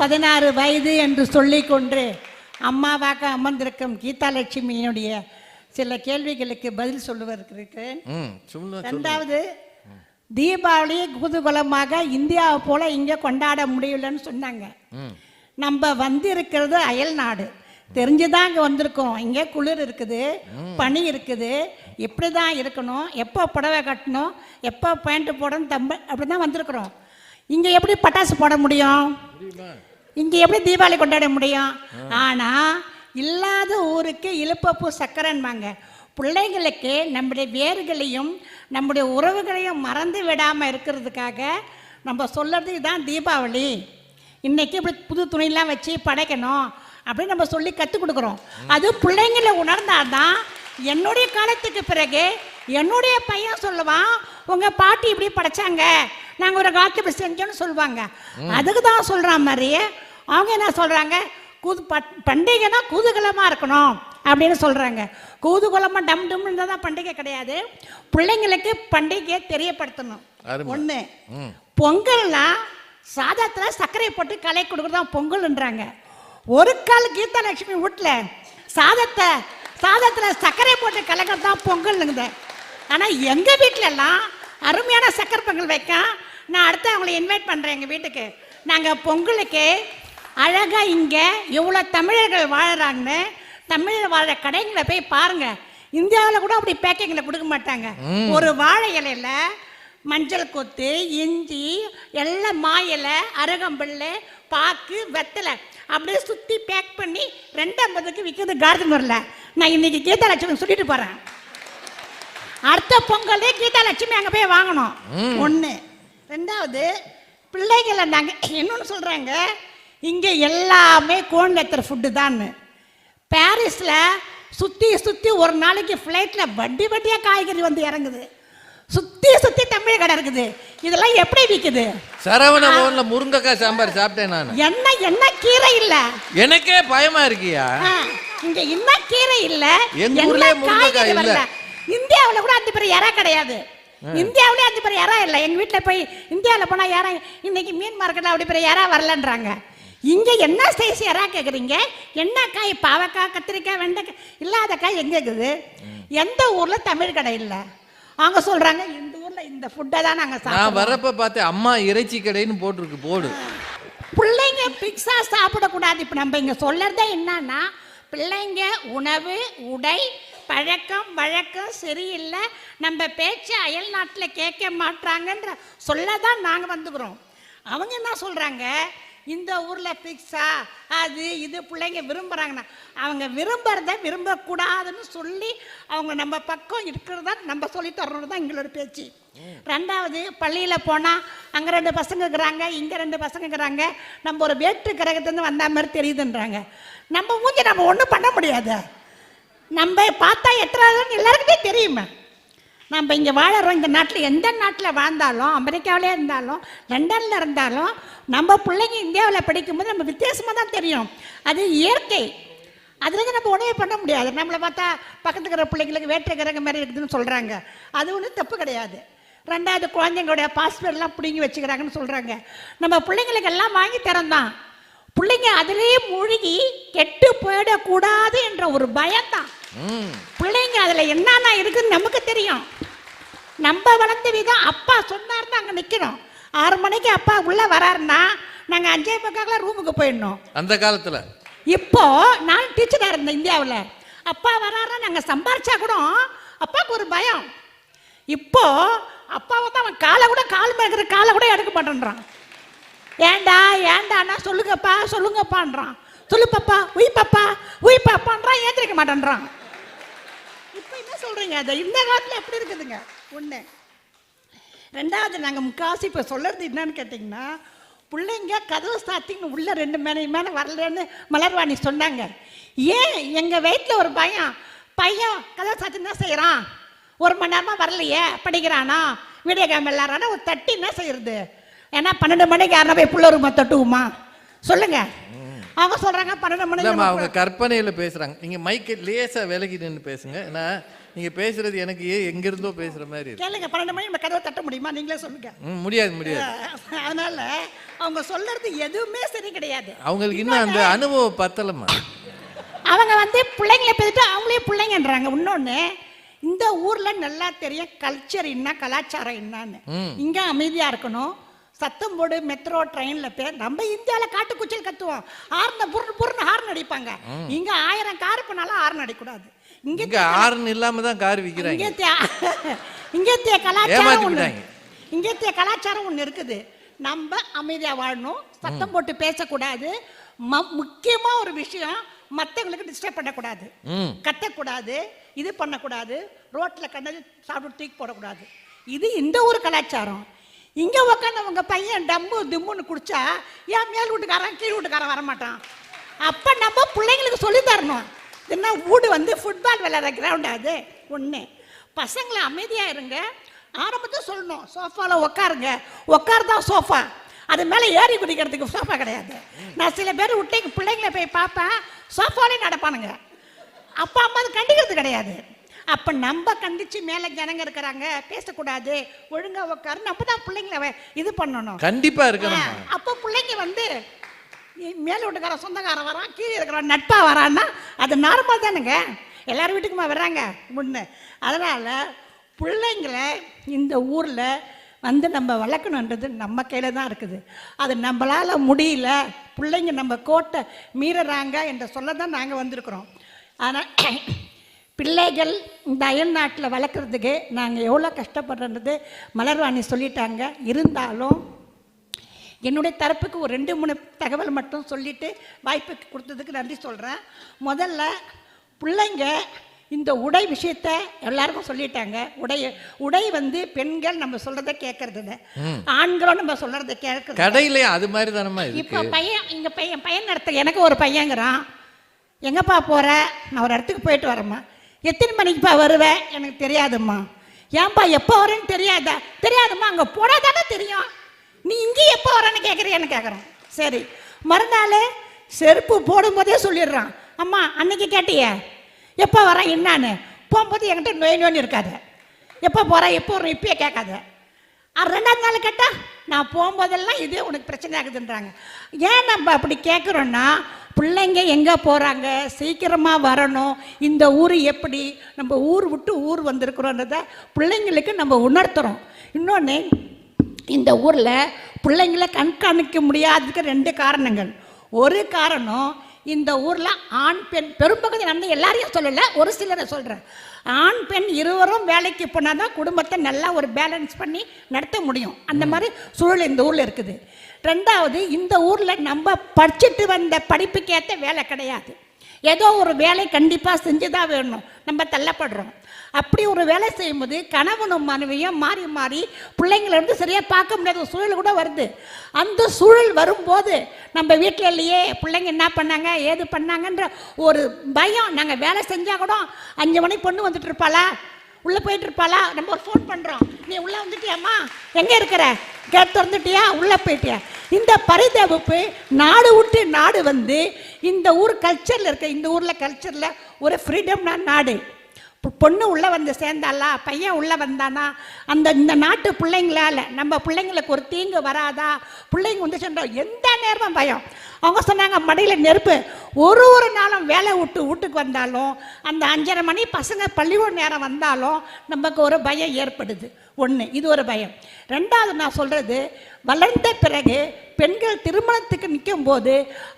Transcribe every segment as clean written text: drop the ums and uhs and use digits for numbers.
16 வயது என்று சொல்லிக்கொண்டு அம்மாவாக அமர்ந்திருக்கும் கீதாலட்சுமியினுடைய சில கேள்விகளுக்கு பதில் சொல்லுவதற்கு. ரெண்டாவது, தீபாவளி குதூகலமாக இந்தியாவை போல இங்கே கொண்டாட முடியலன்னு சொன்னாங்க. நம்ம வந்திருக்கிறது அயல் நாடு, தெரிஞ்சுதான் இங்கே வந்திருக்கோம். இங்கே குளிர் இருக்குது, பனி இருக்குது, இப்படி தான் இருக்கணும், எப்போ புடவை கட்டணும், எப்போ பேண்ட் போடணும், அப்படி தான் வந்திருக்கிறோம். இங்கே எப்படி பட்டாசு போட முடியும், இங்கே எப்படி தீபாவளி கொண்டாட முடியும்? ஆனால் இல்லாத ஊருக்கு இழுப்பப்பூ சக்கரைன்பாங்க. பிள்ளைங்களுக்கு நம்முடைய வேர்களையும் நம்முடைய உறவுகளையும் மறந்து விடாமல் இருக்கிறதுக்காக நம்ம சொல்கிறது இதுதான் தீபாவளி. இன்றைக்கி இப்படி புது துணியெலாம் வச்சு படைக்கணும் அப்படின்னு நம்ம சொல்லி கற்றுக் கொடுக்குறோம். அது பிள்ளைங்களை உணர்ந்தாதான் என்னுடைய காலத்துக்கு பிறகு என்னுடைய பையன் சொல்லுவான், உங்கள் பாட்டி இப்படி படைச்சாங்க, நாங்கள் ஒரு காலத்தில் இப்படி செஞ்சோன்னு சொல்லுவாங்க. அதுக்கு தான் சொல்கிற மாதிரி அவங்க என்ன சொல்கிறாங்க, பண்டிகைனா குதூகலமாக இருக்கணும் அப்படின்னு சொல்கிறாங்க. குதூகலமாக டம் டம்னு இருந்தால் தான் பண்டிகை கிடையாது. பிள்ளைங்களுக்கு பண்டிகையை தெரியப்படுத்தணும். ஒன்று, பொங்கல்னா சாதத்தில் சர்க்கரை போட்டு களை கொடுக்குறது தான் பொங்கல்ன்றாங்க. ஒரு கால் கீதாலட்சுமி வீட்டில் சாதத்தில் சர்க்கரை போட்டு கலக்கிறது தான் பொங்கல்னுங்குது. ஆனால் எங்கள் வீட்டிலலாம் அருமையான சக்கரை பொங்கல் வைக்க நான் அடுத்து அவங்கள இன்வைட் பண்ணுறேன் எங்கள் வீட்டுக்கு. நாங்கள் பொங்கலுக்கு அழகாக இங்கே எவ்வளோ தமிழர்கள் வாழறாங்கன்னு தமிழர் வாழ கடைங்களை போய் பாருங்கள். இந்தியாவில் கூட அப்படி பேக்கிங்கில் கொடுக்க மாட்டாங்க. ஒரு வாழை இலையில் மஞ்சள் கொத்து, இஞ்சி, எல்லாம் மாயிலை, அருகம்புல்லு, பாக்கு, வெத்தலை அப்படியே சுற்றி பேக் பண்ணி 250க்கு விற்கிறது கார்டன் வரல. நான் இன்னைக்கு கீதாலட்சுமி சொல்லிட்டு போகிறேன். அடுத்த பொங்கலே கீதாலட்சுமி அங்கே போய் வாங்கணும். ஒன்று. ரெண்டாவது, பிள்ளைகளை நாங்கள் இன்னொன்று சொல்கிறாங்க, இங்கே எல்லாமே கோன்கத்தர் ஃபுட்டு தான். பாரிஸில் சுற்றி ஒரு நாளைக்கு ஃப்ளைட்டில் வட்டியாக காய்கறி வந்து இறங்குது. சுற்றி தமிழ் கடை இருக்குது. இதெல்லாம் எப்படி விற்குது? சரவண பவன்ல முருங்கைக்காய் சாம்பார் சாப்பிட்டேன் நான். என்ன கீரை இல்ல, எனக்கே பயமா இருக்கியா? இங்க என்ன கீரை இல்ல, எங்க ஊர்ல முருங்கைக்காய் இல்ல. இந்தியாவுல கூட அந்த பேர் யாரா கிடையாது. இந்தியாவிலே அந்த பேர் யாரா இல்ல. எங்க வீட்டுல போய் இந்தியாவில் போனா யாரா இன்னைக்கு மீன் மார்க்கெட்ல அப்படி பேர் யாரா வரலன்றாங்க. இங்க என்ன சைஸ் யாரா கேக்குறீங்க? என்ன காய்? பாவக்காய், கத்திரிக்காய், வெண்டைக்காய் இல்லாத காய் எங்க இருக்குது? எந்த ஊர்ல தமிழ் கடை இல்லை. அவங்க சொல்றாங்க இந்த ஊர்ல இந்த ஃபுட்டை தான் நாங்க சாப்பிடுறோம். நான் வரப்ப பார்த்தேன் அம்மா இறைச்சி கடைன்னு போட்டுருக்கு போர்டு. பிள்ளைங்க பிக்ஸா சாப்பிடக்கூடாது. இப்போ நம்ம இங்கே சொல்றதே என்னன்னா, பிள்ளைங்க உணவு, உடை, பழக்கம் வழக்கம் சரியில்லை, நம்ம பேச்சு அயல் நாட்டில் கேட்க மாட்டாங்கன்ற சொல்லதான் நாங்கள் வந்துக்கிறோம். அவங்க என்ன சொல்கிறாங்க, இந்த ஊரில் பிக்ஸா அது இது பிள்ளைங்க விரும்புகிறாங்கன்னா அவங்க விரும்புகிறத விரும்பக்கூடாதுன்னு சொல்லி அவங்க நம்ம பக்கம் இருக்கிறதா நம்ம சொல்லி தரணும் தான் எங்களோட பேச்சு. ரெண்டாவது, பள்ளியில் போனால் அங்கே 2 பசங்க இருக்கிறாங்க, இங்கே 2 பசங்க இருக்கிறாங்க, நம்ம ஒரு வேற்று கிரகத்துலேருந்து வந்த மாதிரி தெரியுதுன்றாங்க. நம்ம மூஞ்சி நம்ம ஒன்றும் பண்ண முடியாது. நம்ம பார்த்தா எத்தனை எல்லாருக்குமே தெரியுமே. நம்ம இங்கே வாழறோம். இந்த நாட்டில் எந்த நாட்டில் வாழ்ந்தாலும், அமெரிக்காவிலே இருந்தாலும், லண்டனில் இருந்தாலும், நம்ம பிள்ளைங்க இந்தியாவில் படிக்கும்போது நம்ம வித்தியாசமாக தான் தெரியும். அது இயற்கை. அதுலேருந்து நம்ம உணவே பண்ண முடியாது. நம்மளை பார்த்தா பக்கத்துக்கு இருக்கிற பிள்ளைங்களுக்கு வேற்று கிரகம் மாதிரி இருக்குதுன்னு சொல்கிறாங்க. அது ஒன்றும் தப்பு கிடையாது. ரெண்டாவது, குழந்தைங்களுடைய பாஸ்வேர்டெலாம் பிடிங்கி வச்சுக்கிறாங்கன்னு சொல்கிறாங்க. நம்ம பிள்ளைங்களுக்கு எல்லாம் வாங்கி தரோம் தான். பிள்ளைங்க அதிலேயே மூழ்கி கெட்டு போயிடக்கூடாது என்ற ஒரு பயம்தான். பிள்ளைங்க அதில் என்னென்ன இருக்குன்னு நமக்கு தெரியும். நம்ம வளர்ந்த விதம் அப்பா சொன்னார்னு அங்கே நிற்கணும். 6 மணிக்கு அப்பா உள்ளே வராருன்னா நாங்கள் 5:15 ரூமுக்கு போயிடணும். அந்த காலத்தில். இப்போ நான் டீச்சராக இருந்தேன் இந்தியாவில். அப்பா வராருன்னா நாங்கள் சம்பாரிச்சா கூட அப்பாவுக்கு ஒரு பயம். இப்போ அப்பாவை தான் அவன் கால் மேற்கிற காலை கூட எடுக்க மாட்டேன்றான். ஏண்டாண்ணா சொல்லுங்கப்பான்றான். சொல்லு பாப்பா, உய் பாப்பான்றான், ஏந்திரிக்க மாட்டேன்றான். இப்போ என்ன சொல்றீங்க? அதை இந்த காலத்தில் எப்படி இருக்குதுங்க? ஒன்று. ரெண்டாவது, நாங்கள் முக்காசி இப்போ சொல்றது என்னன்னு கேட்டிங்கன்னா, பிள்ளைங்க கதவு சாத்தின்னு உள்ள 2 மணி மேலே வரலன்னு மலர்வாணி சொன்னாங்க. ஏன் எங்கள் வீட்டில் ஒரு பையன் கதவு சாத்தின்னு தான் செய்கிறான், 1 மணி நேரமாக வரலையே, படிக்கிறானா, வீடியோ கேம் விளாட்றானா, ஒரு தட்டி என்ன செய்யறது? ஏன்னா 12 மணிக்கு யாருன்னா போய் புள்ள ரூமா தட்டுவோமா சொல்லுங்க? அவங்க சொல்றாங்க 12 மணிக்கு. அவங்க கற்பனையில பேசுறாங்க. நீங்க மைக்கு லேசா விலகி நின்று பேசுங்க. ஏன்னா நீங்க பேசுறது எனக்கு எங்க இருந்தோ பேசுற மாதிரி இருக்கு. கேளுங்க, 12 மணி நம்ம கதவை தட்ட முடியுமா? நீங்களே சொல்லுங்க. முடியாது. அதனால அவங்க சொல்றது எதுவுமே சரி கிடையாது. அவங்களுக்கு இன்னும் அந்த அனுபவம் பத்தலமா. அவங்க வந்து பிள்ளைங்களை பெற்றுட்டு அவங்களே பிள்ளைங்கன்றாங்க. இன்னொன்னு, இந்த ஊர்ல நல்லா தெரியும் கல்ச்சர் என்ன, கலாச்சாரம் என்னன்னு. இங்க அமைதியா இருக்கணும், சத்தம் போடு, மெட்ரோ ட்ரெயின்ல பேர். நம்ம இந்தியாவில் காட்டுக்குச்சல் கத்துவோம், ஹார்ன புர்னு ஹார்ன் அடிப்பாங்க. இங்க 1000 கார் பண்ணாலும் ஹார்ன் அடிக்கூடாது. இங்க ஹார்ன் இல்லாம தான் கார் விக்கிறாங்க. இங்கத்திய கலாச்சாரம் ஒண்ணு இருக்குது. நம்ம அமைதியா வாழணும், சத்தம் போட்டு பேசக்கூடாது. முக்கியமா ஒரு விஷயம், மற்றவங்களுக்கு டிஸ்டர்ப் பண்ணக்கூடாது, கத்தக்கூடாது, இது பண்ணக்கூடாது, ரோட்ல கண்டது சாப்பிட்டு தூக்கி போடக்கூடாது. இது இந்த ஒரு கலாச்சாரம். இங்க உட்காந்து உங்க பையன் டம்மு திம்முன்னு குடிச்சா ஏன் மேல் வீட்டுக்காரன் கீழ் வீட்டுக்காரன் வரமாட்டான்? அப்ப நம்ம பிள்ளைங்களுக்கு சொல்லி தரணும். என்ன வீடு வந்து ஃபுட்பால் விளையாடுற கிரவுண்ட் அது ஒண்ணு. பசங்களை அமைதியா இருங்க, ஆரம்பத்தை சொல்லணும். சோஃபால உட்காருங்க, உட்காருதான் சோஃபா, அது மேலே ஏறி குதிக்கிறதுக்கு சோஃபா கிடையாது. நான் சில பேர் விட்டு பிள்ளைங்களை போய் பார்ப்பேன், சோஃபாலே நடப்பானுங்க. அப்பா அம்மா அது கண்டிக்கிறது கிடையாது. அப்போ நம்ம கண்டிச்சு மேலே ஜனங்க இருக்கிறாங்க, பேசக்கூடாது, ஒழுங்கா உட்காரு, நம்ம தான் பிள்ளைங்களை இது பண்ணணும். கண்டிப்பா இருக்கணும். அப்போ பிள்ளைங்க வந்து மேலே வீட்டுக்கார சொந்தக்காரன் வரான், கீழே இருக்கிறவன் நட்பா வரான்னா அது நார்மல் தானுங்க. எல்லாரும் வீட்டுக்குமா வர்றாங்க முன்ன. அதனால பிள்ளைங்களை இந்த ஊர்ல வந்து நம்ம வளர்க்கணுன்றது நம்ம கையில் தான் இருக்குது. அது நம்மளால் முடியல, பிள்ளைங்க நம்ம கோட்டை மீறுறாங்க என்ற சொல்ல தான் நாங்கள் வந்திருக்கிறோம். ஆனால் பிள்ளைகள் இந்த அயல் நாட்டில் வளர்க்குறதுக்கு நாங்கள் எவ்வளோ கஷ்டப்படுறது மலர்வாணி சொல்லிட்டாங்க. இருந்தாலும் என்னுடைய தரப்புக்கு ஒரு 2-3 தகவல் மட்டும் சொல்லிவிட்டு வாய்ப்புக்கு கொடுத்ததுக்கு நன்றி சொல்கிறேன். முதல்ல பிள்ளைங்க இந்த உடை விஷயத்த எல்லாருக்கும் சொல்லிட்டாங்க. உடை வந்து பெண்கள் நம்ம சொல்றதை கேட்கறது இல்லை, ஆண்களும் நம்ம சொல்றதை கேட்கறது. கடையிலே அது மாதிரி தானமா. இப்போ பையன் நடத்த எனக்கு ஒரு பையங்கிறான், எங்கப்பா போற? நான் ஒரு இடத்துக்கு போயிட்டு வரேம்மா. எத்தனை மணிக்குப்பா வருவேன்? எனக்கு தெரியாதும்மா. ஏன்பா எப்போ வரேன்னு தெரியாதும்மா. அங்கே போனால் தானே தெரியும். நீ இங்கே எப்போ வரேன்னு கேட்குறியான்னு கேட்குறோம். சரி, மறுநாள் செருப்பு போடும்போதே சொல்லிடுறான், அம்மா அன்னைக்கு கேட்டியே எப்போ வரேன் என்னான்னு. போகும்போது என்கிட்ட நோய் இருக்காது, எப்போ போகிறேன் எப்போ வரேன் இப்பயே கேட்காத. 2ஆவது நாள் கேட்டால் நான் போகும்போதெல்லாம் இதே உனக்கு பிரச்சனை ஆகுதுன்றாங்க. ஏன் நம்ம அப்படி கேட்குறோன்னா, பிள்ளைங்க எங்கே போகிறாங்க, சீக்கிரமாக வரணும், இந்த ஊர் எப்படி, நம்ம ஊர் விட்டு ஊர் வந்திருக்கிறோன்றத பிள்ளைங்களுக்கு நம்ம உணர்த்துறோம். இன்னொன்று, இந்த ஊரில் பிள்ளைங்களை கண்காணிக்க முடியாததுக்கு 2 காரணங்கள். ஒரு காரணம், இந்த ஊரில் ஆண் பெண் பெரும்பகுதி, நான் எல்லாரையும் சொல்லலை, ஒரு சிலரை சொல்கிறேன். ஆண் பெண் இருவரும் வேலைக்கு போனால் தான் குடும்பத்தை நல்லா ஒரு பேலன்ஸ் பண்ணி நடத்த முடியும். அந்த மாதிரி சூழல் இந்த ஊரில் இருக்குது. 2வது, இந்த ஊரில் நம்ம படிச்சுட்டு வந்த படிப்புக்கு ஏற்ற வேலை கிடையாது. ஏதோ ஒரு வேலை கண்டிப்பாக செஞ்சு தான் வேணும், நம்ம தள்ளப்படுறோம். அப்படி ஒரு வேலை செய்யும்போது கணவனும் மனைவியும் மாறி மாறி பிள்ளைங்களை வந்து சரியாக பார்க்க முடியாத ஒரு சூழல் கூட வருது. அந்த சூழல் வரும்போது நம்ம வீட்டில் இல்லையே, பிள்ளைங்க என்ன பண்ணாங்க ஏது பண்ணாங்கன்ற ஒரு பயம். நாங்கள் வேலை செஞ்சால் கூட 5 மணிக்கு பொண்ணு வந்துட்டு இருப்பாளா, உள்ளே போயிட்டு இருப்பாளா, நம்ம ஒரு ஃபோன் பண்ணுறோம், நீ உள்ளே வந்துட்டியாம்மா, எங்கே இருக்கிற, கேட் திறந்துட்டியா, உள்ளே போயிட்டியா. இந்த பரிதவிப்பு நாடு விட்டு நாடு வந்து இந்த ஊர் கல்ச்சரில் இருக்க, இந்த ஊரில் கல்ச்சரில் ஒரு ஃப்ரீடம் நாடு. பொண்ணு உள்ளே வந்து சேர்ந்தாளா, பையன் உள்ளே வந்தானா, இந்த நாட்டு பிள்ளைங்களால நம்ம பிள்ளைங்களுக்கு ஒரு தீங்கு வராதா, பிள்ளைங்க வந்து சொல்கிறோம் எந்த நேரமும் பயம். அவங்க சொன்னாங்க மடியில் நெருப்பு. ஒரு நாளும் வேலை விட்டு வீட்டுக்கு வந்தாலும் அந்த 5:30 மணி பசங்க பள்ளிக்கூட நேரம் வந்தாலும் நமக்கு ஒரு பயம் ஏற்படுது. ஒன்று, இது ஒரு பயம். 2வது நான் சொல்கிறது, வளர்ந்த பிறகு பெண்கள் திருமணத்துக்கு நிற்கும் போது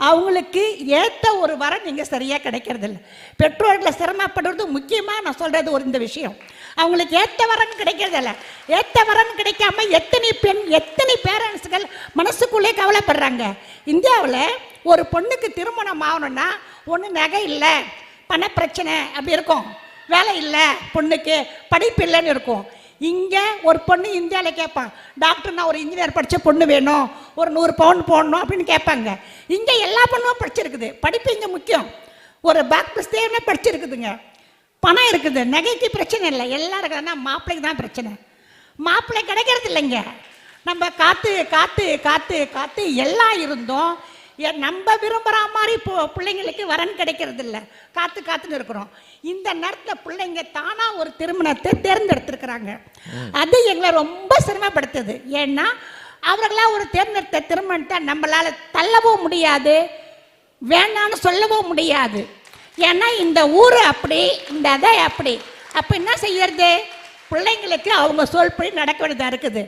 அவங்களுக்கு ஏற்ற ஒரு வரன் இங்கே சரியாக கிடைக்கிறதில்ல. பெற்றோர்களை சிரமப்படுறது முக்கியமாக நான் சொல்கிறது ஒரு இந்த விஷயம். அவங்களுக்கு ஏற்ற வரன் கிடைக்கிறதில்ல. ஏற்ற வரன் கிடைக்காம எத்தனை பேரண்ட்ஸ்கள் மனசுக்குள்ளே கவலைப்படுறாங்க. இந்தியாவில் ஒரு பொண்ணுக்கு திருமணம் ஆகணும்னா ஒன்று நகை இல்லை, பண பிரச்சனை அப்படி இருக்கும், வேலை இல்லை, பொண்ணுக்கு படிப்பு இல்லைன்னு இருக்கும். இங்கே ஒரு பொண்ணு இந்தியாவில் கேட்பான், டாக்டர்னா ஒரு இன்ஜினியர் படித்த பொண்ணு வேணும், ஒரு 100 பவுன் போடணும் அப்படின்னு கேட்பாங்க. இங்கே எல்லா பொண்ணும் படிச்சிருக்குது, படிப்பு இங்கே முக்கியம். ஒரு பேக் தேவையான படிச்சிருக்குதுங்க, பணம் இருக்குது, நகைக்கு பிரச்சனை இல்லை. எல்லாம் இருக்குதுன்னா மாப்பிள்ளைக்கு தான் பிரச்சனை. மாப்பிள்ளை கிடைக்கிறது இல்லைங்க. நம்ம காத்து காத்து காத்து காத்து எல்லாம் இருந்தோம், நம்ம விரும்புகிற மாதிரி பிள்ளைங்களுக்கு வரன் கிடைக்கிறது இல்லை, காத்துன்னு இருக்கிறோம். இந்த நேரத்தில் பிள்ளைங்க தானாக ஒரு திருமணத்தை தேர்ந்தெடுத்துருக்குறாங்க. அது எங்களை ரொம்ப சிரமப்படுத்துது. ஏன்னா அவர்களா ஒரு தேர்ந்தெடுத்த திருமணத்தை நம்மளால தள்ளவும் முடியாது, வேண்டான்னு சொல்லவும் முடியாது. ஏன்னா இந்த ஊர் அப்படி, இந்த அதை அப்படி. அப்போ என்ன செய்யறது? பிள்ளைங்களுக்கு அவங்க சொல்படி நடக்க வேண்டியதாக இருக்குது.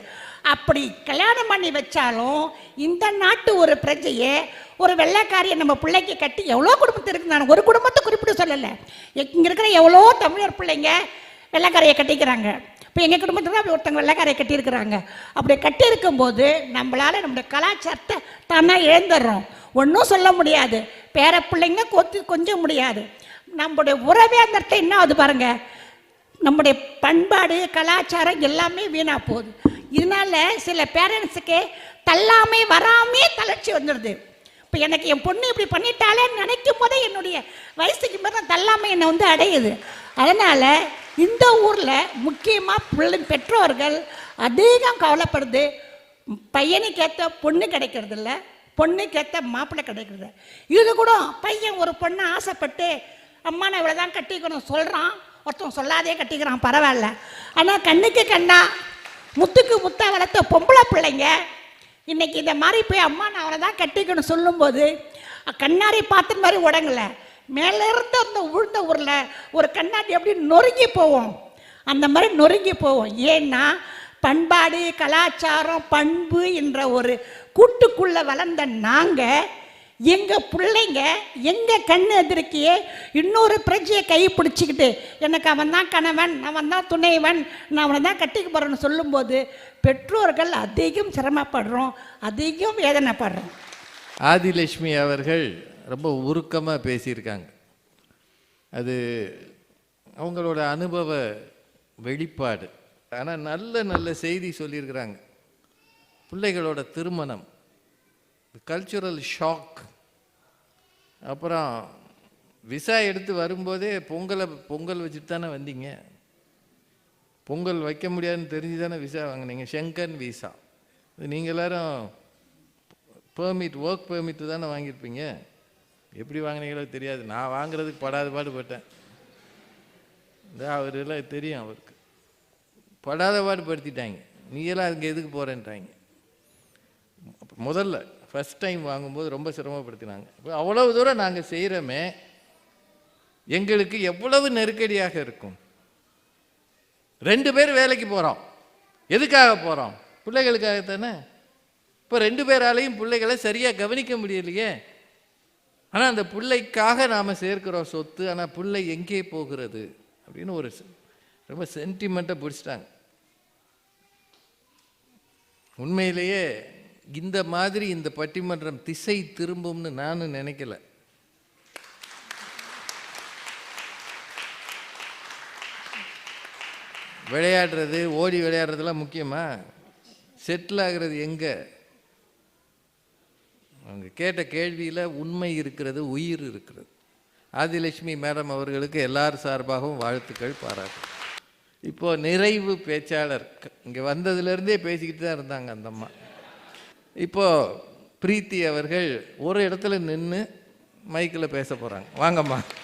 அப்படி கல்யாணம் பண்ணி வச்சாலும் இந்த நாட்டு ஒரு பிரஜையை, ஒரு வெள்ளைக்காரியை நம்ம பிள்ளைக்கு கட்டி எவ்வளோ குடும்பத்து இருக்குது. நான் ஒரு குடும்பத்தை குறிப்பிட்டு சொல்லலை, இங்கே இருக்கிற எவ்வளோ தமிழர் பிள்ளைங்க வெள்ளைக்காரையை கட்டிக்கிறாங்க. இப்போ எங்கள் குடும்பத்தில் தான் அப்படி ஒருத்தவங்க வெள்ளைக்காரையை கட்டியிருக்கிறாங்க. அப்படி கட்டியிருக்கும்போது நம்மளால் நம்முடைய கலாச்சாரத்தை தானே இழந்துடுறோம். ஒன்றும் சொல்ல முடியாது, பேர பிள்ளைங்க கொஞ்சம் முடியாது. நம்முடைய உறவே அந்த இடத்துல என்ன ஆகுது பாருங்க, நம்முடைய பண்பாடு கலாச்சாரம் எல்லாமே வீணா போகுது. இதனால சில பேரண்ட்ஸுக்கு தள்ளாமே வராமே தளர்ச்சி வந்துடுது. இப்போ எனக்கு என் பொண்ணு இப்படி பண்ணிட்டாலே நினைக்கும் போதே என்னுடைய வயசுக்கு மேலே தள்ளாமை என்னை வந்து அடையுது. அதனால் இந்த ஊரில் முக்கியமாக பெற்றோர்கள் அதிகம் கவலைப்படுது, பையனுக்கேற்ற பொண்ணு கிடைக்கிறது இல்லை, பொண்ணுக்கேற்ற மாப்பிள்ளை கிடைக்கிறது. இது கூட பையன் ஒரு பொண்ணை ஆசைப்பட்டு அம்மா நான் இவ்வளோ தான் கட்டிக்கணும் சொல்கிறான், ஒருத்தன் சொல்லாதே கட்டிக்கிறான், பரவாயில்ல. ஆனால் கண்ணுக்கு கண்ணா முத்துக்கு முத்தா வளர்த்த பொம்பளை பிள்ளைங்க இன்னைக்கு இந்த மாதிரி போய் அம்மா நான் அவளை தான் கட்டிக்கணும் சொல்லும்போது கண்ணாடி பார்த்த மாதிரி உடங்கலை, மேலே இருந்து அந்த உழுந்த ஊரில் ஒரு கண்ணாடி எப்படி நொறுங்கி போவோம், அந்த மாதிரி நொறுங்கி போவோம். ஏன்னா பண்பாடு கலாச்சாரம் பண்பு என்ற ஒரு கூட்டுக்குள்ளே வளர்ந்த நாங்கள் எங்கள் பிள்ளைங்க எங்கள் கண்ணு எதிர்க்கையே இன்னொரு பிரஜையை கை பிடிச்சிக்கிட்டு எனக்கு அவன் தான் கணவன், அவன் தான் துணைவன், நான் அவனை தான் கட்டிக்க போகிறேன்னு சொல்லும்போது பெற்றோர்கள் அதிகம் சிரமப்படுறோம், அதிகம் வேதனைப்படுறோம். ஆதிலட்சுமி அவர்கள் ரொம்ப உருக்கமாக பேசியிருக்காங்க. அது அவங்களோட அனுபவ வெளிப்பாடு. ஆனால் நல்ல நல்ல செய்தி சொல்லியிருக்கிறாங்க. பிள்ளைகளோட திருமணம், கல்ச்சுரல் ஷாக். அப்புறம் விசா எடுத்து வரும்போதே பொங்கல் வச்சுட்டு தானே வந்தீங்க, பொங்கல் வைக்க முடியாதுன்னு தெரிஞ்சு தானே விசா வாங்கினீங்க, ஷெங்கன் விசா. நீங்கள் எல்லாரும் பெர்மிட், ஒர்க் பெர்மிட் தானே வாங்கியிருப்பீங்க. எப்படி வாங்கினீங்களோ தெரியாது, நான் வாங்குறதுக்கு படாத பாடுபட்டேன். அவரெல்லாம் தெரியும், அவருக்கு படாத பாடுபடுத்திட்டாங்க. நீங்களாம் அதுக்கு எதுக்கு போகிறேன்ட்டாங்க. முதல்ல ஃபஸ்ட் டைம் வாங்கும்போது ரொம்ப சிரமப்படுத்தினாங்க. இப்போ அவ்வளவு தூரம் நாங்கள் செய்கிறோமே, எங்களுக்கு எவ்வளவு நெருக்கடியாக இருக்கும். 2 பேர் வேலைக்கு போகிறோம், எதுக்காக போகிறோம்? பிள்ளைகளுக்காகத்தானே. இப்போ 2 பேராலையும் பிள்ளைகளை சரியாக கவனிக்க முடியலையே. ஆனால் அந்த பிள்ளைக்காக நாம் சேர்க்கிறோம் சொத்து. ஆனால் பிள்ளை எங்கே போகிறது அப்படின்னு ஒரு ரொம்ப சென்டிமெண்ட்டை பிடிச்சிட்டாங்க. உண்மையிலேயே இந்த மாதிரி இந்த பட்டிமன்றம் திசை திரும்பும்னு நானும் நினைக்கல. விளையாடுறது, ஓடி விளையாடுறதுலாம் முக்கியமா? செட்டில் ஆகிறது எங்கே? அவங்க கேட்ட கேள்வியில் உண்மை இருக்கிறது, உயிர் இருக்கிறது. ஆதிலட்சுமி மேடம் அவர்களுக்கு எல்லார் சார்பாகவும் வாழ்த்துக்கள், பாராட்டு. இப்போது நிறைவு பேச்சாளர் இங்கே வந்ததுலேருந்தே பேசிக்கிட்டு தான் இருந்தாங்க அந்த அம்மா. இப்போது பிரீத்தி அவர்கள் ஒரு இடத்துல நின்று மைக்கில் பேச போகிறாங்க. வாங்கம்மா.